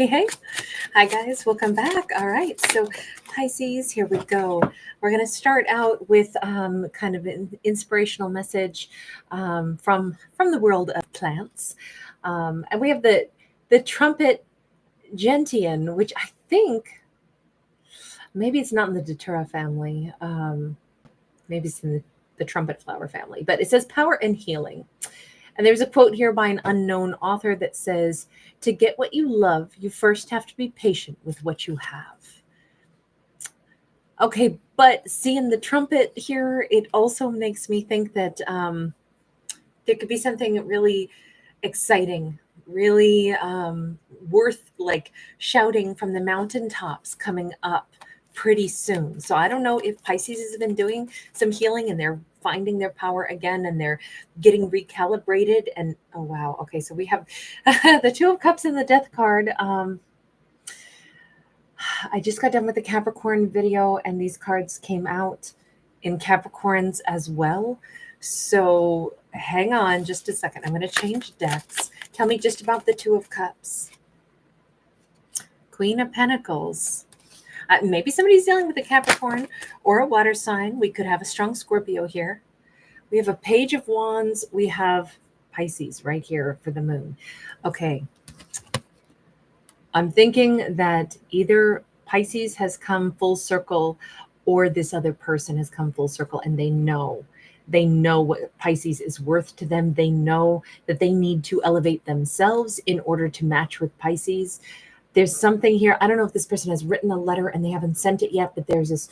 Hey, hi guys, welcome back. All right, so Pisces, here we go. We're going to start out with kind of an inspirational message from the world of plants, and we have the trumpet gentian, which I think maybe it's not in the Datura family. Maybe it's in the trumpet flower family, but it says power and healing. And there's a quote here by an unknown author that says, "To get what you love, you first have to be patient with what you have." Okay, but seeing the trumpet here, it also makes me think that there could be something really exciting, really worth like shouting from the mountaintops coming up pretty soon. So I don't know if Pisces has been doing some healing and they're finding their power again and they're getting recalibrated. And oh wow, okay, so we have the Two of Cups and the Death card. I just got done with the Capricorn video and these cards came out in Capricorns as well. So hang on just a second. I'm going to change decks. Tell me just about the Two of Cups. Queen of Pentacles. Maybe somebody's dealing with a Capricorn or a water sign. We could have a strong Scorpio here. We have a Page of Wands. We have Pisces right here for the moon. Okay. I'm thinking that either Pisces has come full circle or this other person has come full circle and they know what Pisces is worth to them. They know that they need to elevate themselves in order to match with Pisces. There's something here. I don't know if this person has written a letter and they haven't sent it yet, but there's this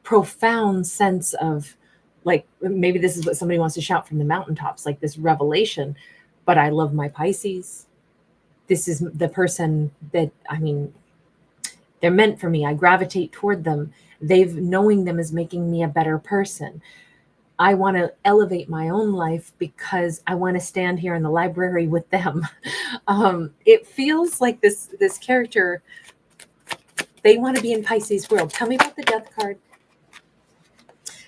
profound sense of like, maybe this is what somebody wants to shout from the mountaintops, like this revelation, but I love my Pisces. This is the person that, I mean, they're meant for me. I gravitate toward them. Knowing them is making me a better person. I want to elevate my own life because I want to stand here in the library with them. It feels like this character, they want to be in Pisces world. Tell me about the Death card.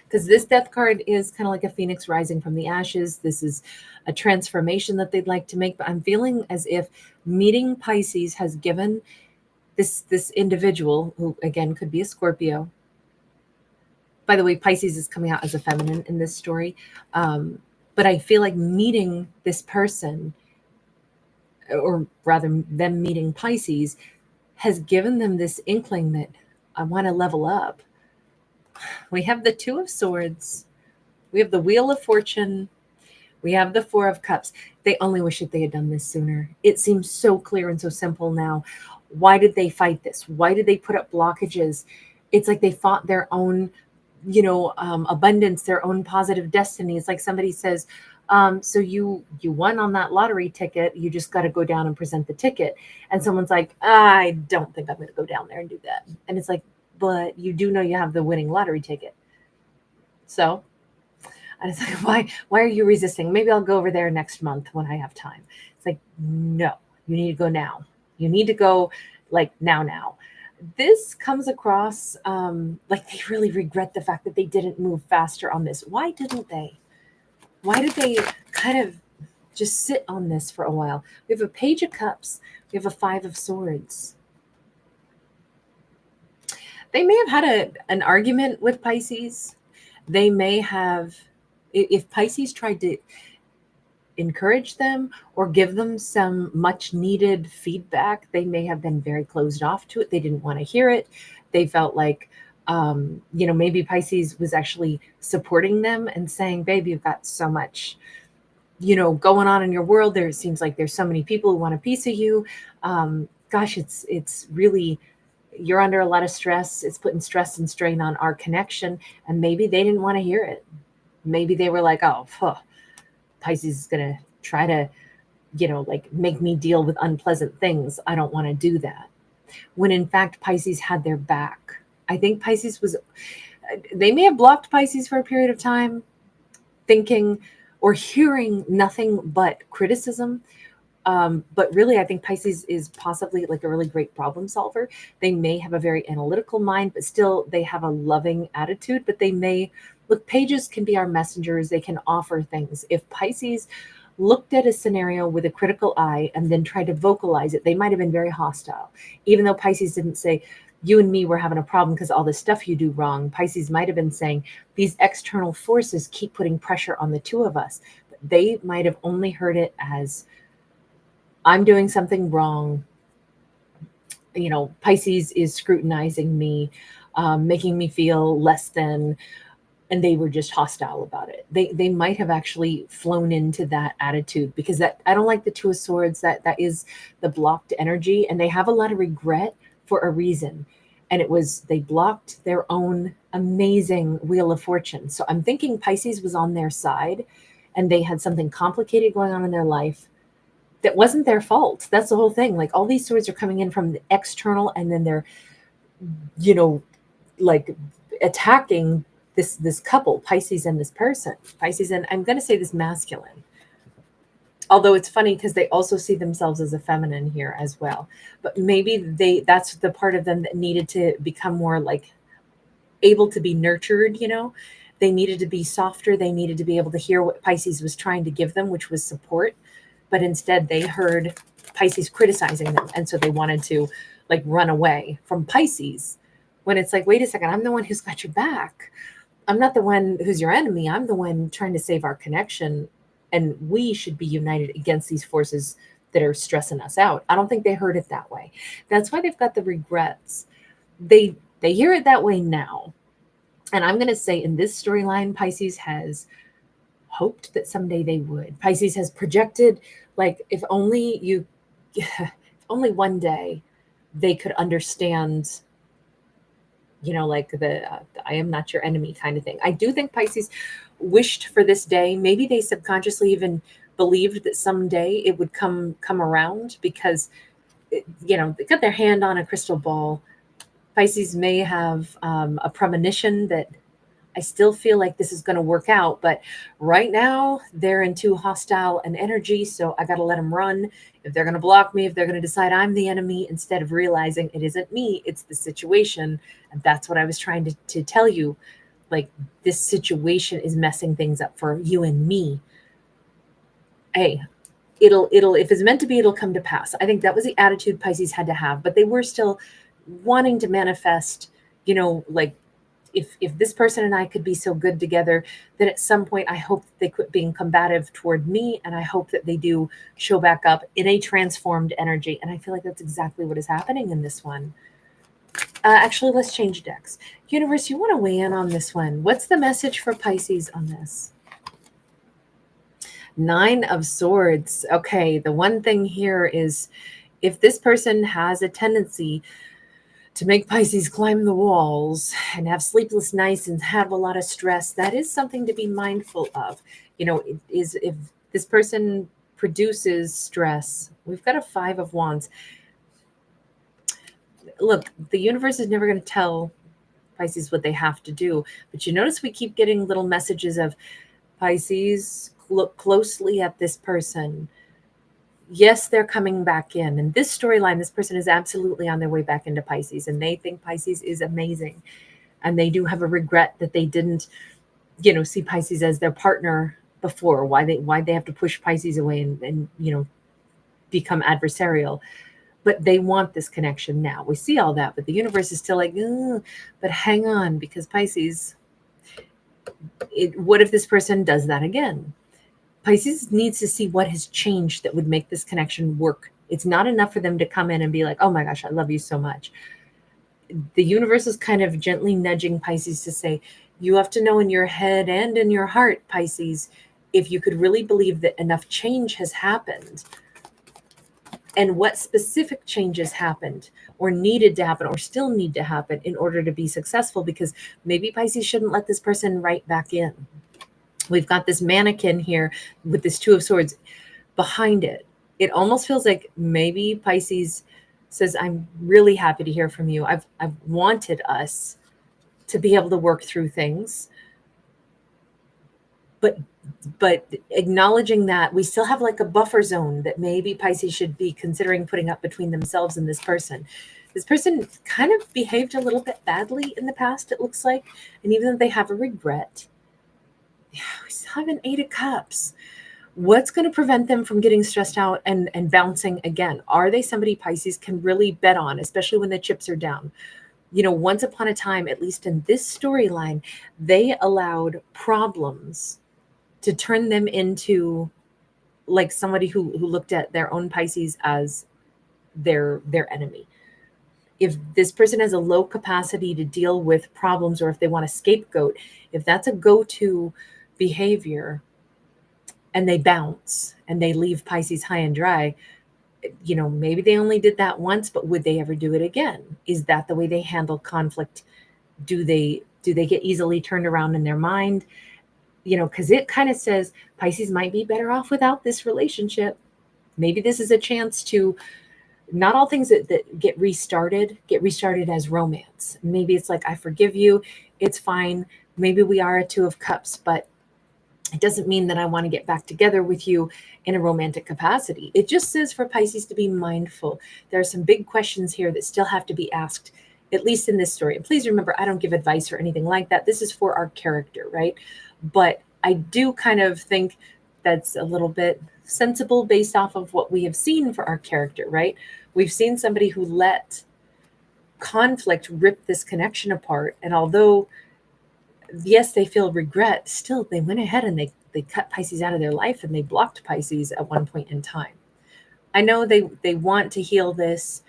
Because this Death card is kind of like a phoenix rising from the ashes. This is a transformation that they'd like to make. But I'm feeling as if meeting Pisces has given this individual, who again could be a Scorpio. By the way, Pisces is coming out as a feminine in this story. But I feel like meeting this person, or rather them meeting Pisces, has given them this inkling that I want to level up. We have the Two of Swords. We have the Wheel of Fortune. We have the Four of Cups. They only wish that they had done this sooner. It seems so clear and so simple now. Why did they fight this? Why did they put up blockages? It's like they fought their own abundance, their own positive destiny. It's like somebody says, so you won on that lottery ticket. You just got to go down and present the ticket. And someone's like, I don't think I'm going to go down there and do that. And it's like, but you do know you have the winning lottery ticket. So, and it's like, why are you resisting? Maybe I'll go over there next month when I have time. It's like, no, you need to go now. You need to go like now. This comes across like they really regret the fact that they didn't move faster on this. Why didn't they? Why did they kind of just sit on this for a while? We have a Page of Cups. We have a Five of Swords. They may have had an argument with Pisces. They may have, if Pisces tried to encourage them or give them some much needed feedback, they may have been very closed off to it. They didn't want to hear it. They felt like, maybe Pisces was actually supporting them and saying, babe, you've got so much, going on in your world. It seems like there's so many people who want a piece of you. Gosh, it's really, you're under a lot of stress. It's putting stress and strain on our connection. And maybe they didn't want to hear it. Maybe they were like, oh, Pisces is going to try to, make me deal with unpleasant things. I don't want to do that. When in fact, Pisces had their back. I think Pisces they may have blocked Pisces for a period of time, thinking or hearing nothing but criticism. But really, I think Pisces is possibly like a really great problem solver. They may have a very analytical mind, but still they have a loving attitude. But they may, look, pages can be our messengers. They can offer things. If Pisces looked at a scenario with a critical eye and then tried to vocalize it, they might have been very hostile. Even though Pisces didn't say, you and me were having a problem because all the stuff you do wrong, Pisces might have been saying, these external forces keep putting pressure on the two of us. But they might have only heard it as, I'm doing something wrong. Pisces is scrutinizing me, making me feel less than, and they were just hostile about it. They might have actually flown into that attitude, because that, I don't like the Two of Swords. That is the blocked energy, and they have a lot of regret for a reason. And it was, they blocked their own amazing Wheel of Fortune. So I'm thinking Pisces was on their side, and they had something complicated going on in their life that wasn't their fault. That's the whole thing. Like, all these swords are coming in from the external, and then they're, like attacking this couple, Pisces and this person, Pisces, and I'm going to say this masculine. Although it's funny because they also see themselves as a feminine here as well. But maybe that's the part of them that needed to become more like able to be nurtured, They needed to be softer. They needed to be able to hear what Pisces was trying to give them, which was support. But instead they heard Pisces criticizing them. And so they wanted to like run away from Pisces, when it's like, wait a second, I'm the one who's got your back. I'm not the one who's your enemy. I'm the one trying to save our connection. And we should be united against these forces that are stressing us out. I don't think they heard it that way. That's why they've got the regrets. They hear it that way now. And I'm going to say, in this storyline, Pisces has hoped that someday they would. Pisces has projected, like, if only one day they could understand, like the I am not your enemy kind of thing. I do think Pisces wished for this day. Maybe they subconsciously even believed that someday it would come around, because they got their hand on a crystal ball. Pisces may have a premonition that I still feel like this is going to work out, but right now they're in too hostile an energy, so I got to let them run. If they're going to block me, if they're going to decide I'm the enemy, instead of realizing it isn't me, it's the situation. And that's what I was trying to tell you. Like, this situation is messing things up for you and me. Hey, it'll if it's meant to be, it'll come to pass. I think that was the attitude Pisces had to have, but they were still wanting to manifest, like, if this person and I could be so good together, then at some point I hope they quit being combative toward me, and I hope that they do show back up in a transformed energy. And I feel like that's exactly what is happening in this one. Actually, let's change decks. Universe, you want to weigh in on this one? What's the message for Pisces on this? 9 of Swords. Okay, the one thing here is, if this person has a tendency to make Pisces climb the walls and have sleepless nights and have a lot of stress, that is something to be mindful of. If this person produces stress, we've got a 5 of Wands. Look, the universe is never going to tell Pisces what they have to do, but you notice we keep getting little messages of, Pisces, look closely at this person. Yes, they're coming back in. And this storyline, this person is absolutely on their way back into Pisces, and they think Pisces is amazing. And they do have a regret that they didn't, see Pisces as their partner before. Why they have to push Pisces away and become adversarial. But they want this connection now. We see all that, but the universe is still like, but hang on, because Pisces, what if this person does that again? Pisces needs to see what has changed that would make this connection work. It's not enough for them to come in and be like, oh my gosh, I love you so much. The universe is kind of gently nudging Pisces to say, you have to know in your head and in your heart, Pisces, if you could really believe that enough change has happened, and what specific changes happened or needed to happen or still need to happen in order to be successful, because maybe Pisces shouldn't let this person right back in. We've got this mannequin here with this 2 of Swords behind it. It almost feels like maybe Pisces says, I'm really happy to hear from you. I've wanted us to be able to work through things. But acknowledging that we still have like a buffer zone that maybe Pisces should be considering putting up between themselves and this person. This person kind of behaved a little bit badly in the past, it looks like. And even though they have a regret, we still have an 8 of Cups. What's going to prevent them from getting stressed out and bouncing again? Are they somebody Pisces can really bet on, especially when the chips are down? You know, once upon a time, at least in this storyline, they allowed problems to turn them into like somebody who looked at their own Pisces as their enemy. If this person has a low capacity to deal with problems, or if they want a scapegoat, if that's a go-to behavior and they bounce and they leave Pisces high and dry, you know, maybe they only did that once, but would they ever do it again? Is that the way they handle conflict? Do they get easily turned around in their mind? You know, because it kind of says Pisces might be better off without this relationship. Maybe this is a chance to, not all things that get restarted as romance. Maybe it's like, I forgive you, it's fine. Maybe we are a Two of Cups, but it doesn't mean that I want to get back together with you in a romantic capacity. It just says for Pisces to be mindful. There are some big questions here that still have to be asked, at least in this story. And please remember, I don't give advice or anything like that. This is for our character, right? But I do kind of think that's a little bit sensible based off of what we have seen for our character, right? We've seen somebody who let conflict rip this connection apart. And although, yes, they feel regret, still they went ahead and they cut Pisces out of their life, and they blocked Pisces at one point in time. I know they want to heal this,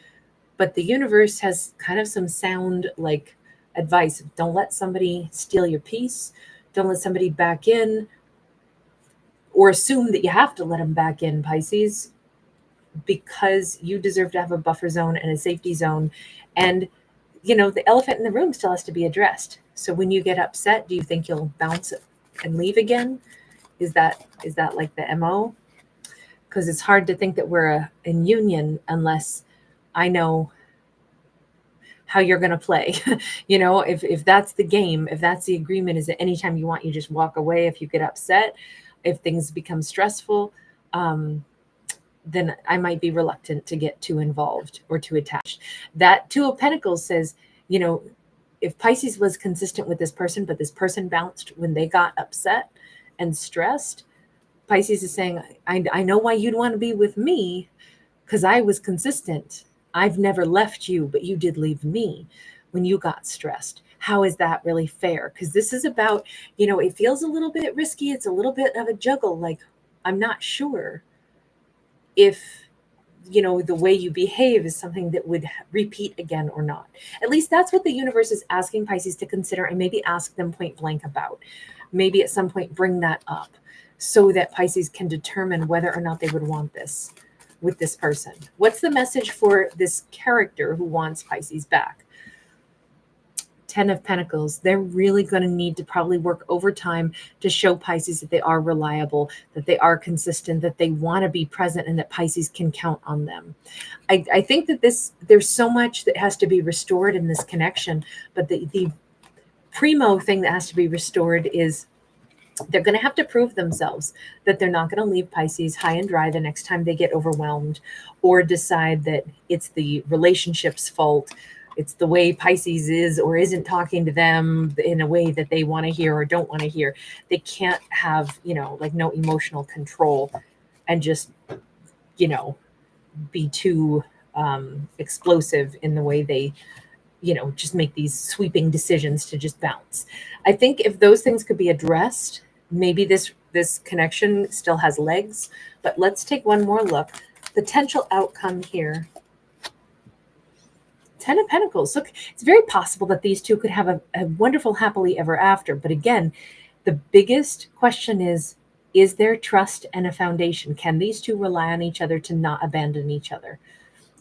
but the universe has kind of some sound like advice. Don't let somebody steal your peace. Don't let somebody back in, or assume that you have to let them back in, Pisces, because you deserve to have a buffer zone and a safety zone. And, you know, the elephant in the room still has to be addressed. So when you get upset, do you think you'll bounce and leave again? Is that like the MO? Because it's hard to think that we're in union unless I know how you're going to play. You know, if that's the game, if that's the agreement, is that anytime you want, you just walk away. If you get upset, if things become stressful, then I might be reluctant to get too involved or too attached. That Two of Pentacles says, you know, if Pisces was consistent with this person, but this person bounced when they got upset and stressed, Pisces is saying, I know why you'd want to be with me, because I was consistent. I've never left you, but you did leave me when you got stressed. How is that really fair? Because this is about, you know, it feels a little bit risky. It's a little bit of a juggle. Like, I'm not sure if, you know, the way you behave is something that would repeat again or not. At least that's what the universe is asking Pisces to consider, and maybe ask them point blank about. Maybe at some point bring that up so that Pisces can determine whether or not they would want this with this person. What's the message for this character who wants Pisces back? 10 of Pentacles. They're really going to need to probably work overtime to show Pisces that they are reliable, that they are consistent, that they want to be present, and that Pisces can count on them. I think that there's so much that has to be restored in this connection, but the primo thing that has to be restored is they're going to have to prove themselves that they're not going to leave Pisces high and dry the next time they get overwhelmed, or decide that it's the relationship's fault. It's the way Pisces is or isn't talking to them in a way that they want to hear or don't want to hear. They can't have, you know, like no emotional control and just, you know, be too explosive in the way they, you know, just make these sweeping decisions to just bounce. I think if those things could be addressed, maybe this connection still has legs. But let's take one more look. Potential outcome here. 10 of Pentacles. Look, it's very possible that these two could have a wonderful happily ever after. But again, the biggest question is there trust and a foundation? Can these two rely on each other to not abandon each other?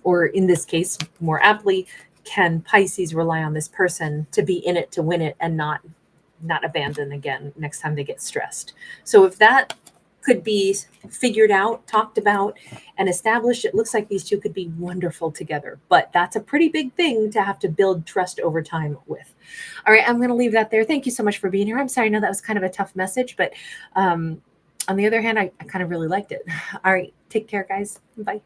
Or in this case, more aptly, can Pisces rely on this person to be in it to win it and not abandon again next time they get stressed? So if that could be figured out, talked about, and established, it looks like these two could be wonderful together. But that's a pretty big thing to have to build trust over time with. All right, I'm going to leave that there. Thank you so much for being here. I'm sorry, I know that was kind of a tough message, but on the other hand, I kind of really liked it. All right, take care, guys. Bye.